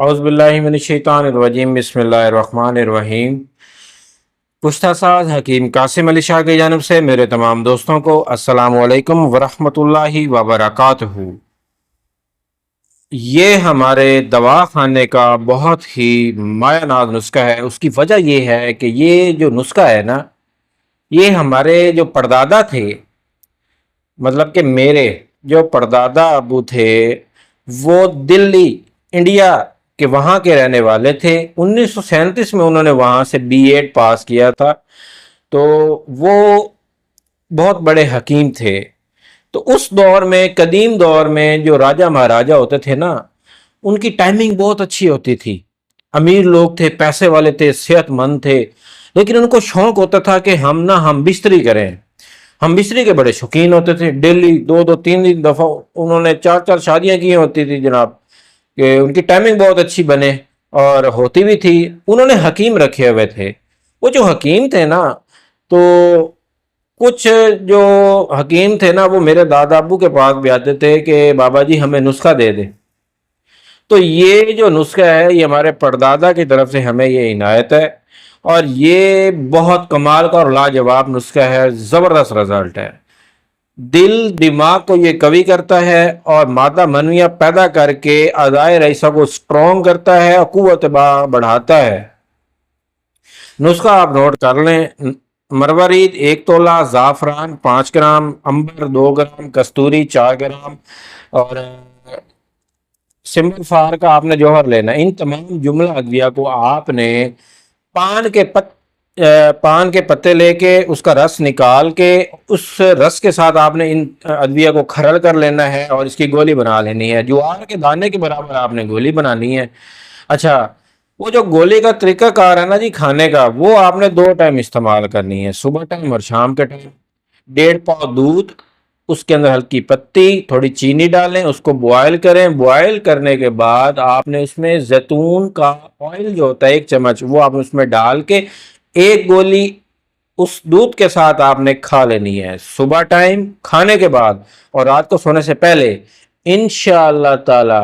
اعوذ باللہ من الشیطان الرجیم بسم اللہ الرحمن الرحیم۔ پشتہ ساز حکیم قاسم علی شاہ کی جانب سے میرے تمام دوستوں کو السلام علیکم ورحمۃ اللہ وبرکاتہ۔ یہ ہمارے دوا خانے کا بہت ہی مایہ ناز نسخہ ہے۔ اس کی وجہ یہ ہے کہ یہ جو نسخہ ہے نا، یہ ہمارے جو پردادا تھے، مطلب کہ میرے جو پردادا ابو تھے، وہ دلی انڈیا کہ وہاں کے رہنے والے تھے۔ 1937 میں انہوں نے وہاں سے بی ایڈ پاس کیا تھا، تو وہ بہت بڑے حکیم تھے۔ تو اس دور میں، قدیم دور میں، جو راجہ مہاراجہ ہوتے تھے نا، ان کی ٹائمنگ بہت اچھی ہوتی تھی۔ امیر لوگ تھے، پیسے والے تھے، صحت مند تھے، لیکن ان کو شوق ہوتا تھا کہ ہم بستری کریں۔ ہم بستری کے بڑے شوقین ہوتے تھے۔ ڈیلی دو تین دفعہ انہوں نے چار شادیاں کی ہوتی تھی جناب، کہ ان کی ٹائمنگ بہت اچھی بنے، اور ہوتی بھی تھی۔ انہوں نے حکیم رکھے ہوئے تھے۔ وہ جو حکیم تھے نا، تو کچھ جو حکیم تھے نا، وہ میرے دادا ابو کے پاس بھی آتے تھے کہ بابا جی ہمیں نسخہ دے دے۔ تو یہ جو نسخہ ہے، یہ ہمارے پردادا کی طرف سے ہمیں یہ عنایت ہے، اور یہ بہت کمال کا اور لاجواب نسخہ ہے، زبردست رزلٹ ہے۔ دل دماغ کو یہ قوی کرتا ہے، اور مادہ منویہ پیدا کر کے ادائے رئیسہ کو سٹرونگ کرتا ہے اور قوت بڑھاتا ہے۔ نسخہ آپ نوٹ کر لیں: مروارید 1 تولہ، زعفران 5 گرام، عنبر 2 گرام، کستوری 4 گرام، اور سمبل فار کا آپ نے جوہر لینا۔ ان تمام جملہ ادویہ کو آپ نے پان کے پتے لے کے اس کا رس نکال کے، اس رس کے ساتھ آپ نے ان ادویہ کو کھرل کر لینا ہے اور اس کی گولی بنا لینی ہے۔ جوار کے دانے کے برابر آپ نے گولی بنانی ہے۔ اچھا، وہ جو گولی کا طریقہ کار ہے نا جی کھانے کا، وہ آپ نے 2 ٹائم استعمال کرنی ہے، صبح ٹائم اور شام کے ٹائم۔ 1.5 پاؤ دودھ، اس کے اندر ہلکی پتی، تھوڑی چینی ڈالیں، اس کو بوائل کریں۔ بوائل کرنے کے بعد آپ نے اس میں زیتون کا آئل جو ہوتا ہے 1 چمچ، وہ آپ اس میں ڈال کے 1 گولی اس دودھ کے ساتھ آپ نے کھا لینی ہے، صبح ٹائم کھانے کے بعد، اور رات کو سونے سے پہلے۔ انشاءاللہ تعالی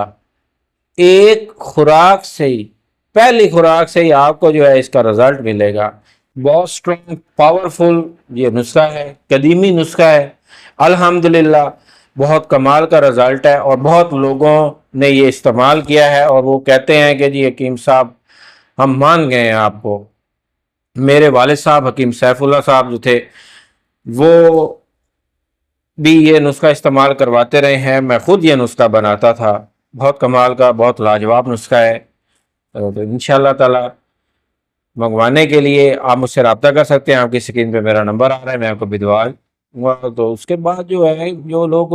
ایک خوراک سے ہی، پہلی خوراک سے ہی آپ کو جو ہے اس کا رزلٹ ملے گا۔ بہت سٹرونگ پاورفل یہ نسخہ ہے، قدیمی نسخہ ہے، الحمدللہ بہت کمال کا رزلٹ ہے، اور بہت لوگوں نے یہ استعمال کیا ہے، اور وہ کہتے ہیں کہ جی حکیم صاحب ہم مان گئے ہیں آپ کو۔ میرے والد صاحب حکیم سیف اللہ صاحب جو تھے، وہ بھی یہ نسخہ استعمال کرواتے رہے ہیں۔ میں خود یہ نسخہ بناتا تھا۔ بہت کمال کا، بہت لاجواب نسخہ ہے۔ تو انشاءاللہ تعالی منگوانے کے لیے آپ مجھ سے رابطہ کر سکتے ہیں۔ آپ کی اسکرین پہ میرا نمبر آ رہا ہے، میں آپ کو بھجوا دوں گا۔ تو اس کے بعد جو ہے، جو لوگ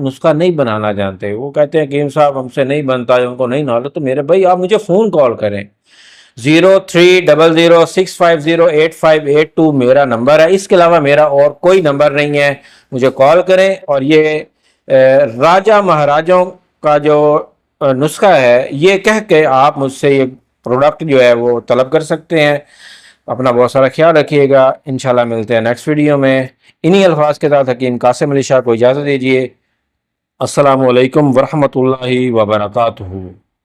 نسخہ نہیں بنانا جانتے، وہ کہتے ہیں حکیم صاحب ہم سے نہیں بنتا، ان کو نہیں نالج، تو میرے بھائی آپ مجھے فون کال کریں۔ 0300650852 میرا نمبر ہے۔ اس کے علاوہ میرا اور کوئی نمبر نہیں ہے، مجھے کال کریں۔ اور یہ راجہ مہاراجوں کا جو نسخہ ہے، یہ کہہ کے آپ مجھ سے یہ پروڈکٹ جو ہے وہ طلب کر سکتے ہیں۔ اپنا بہت سارا خیال رکھیے گا۔ انشاءاللہ ملتے ہیں نیکسٹ ویڈیو میں۔ انہی الفاظ کے ساتھ حکیم قاسم علی شاہ کو اجازت دیجیے۔ السلام علیکم ورحمۃ اللہ وبرکاتہ۔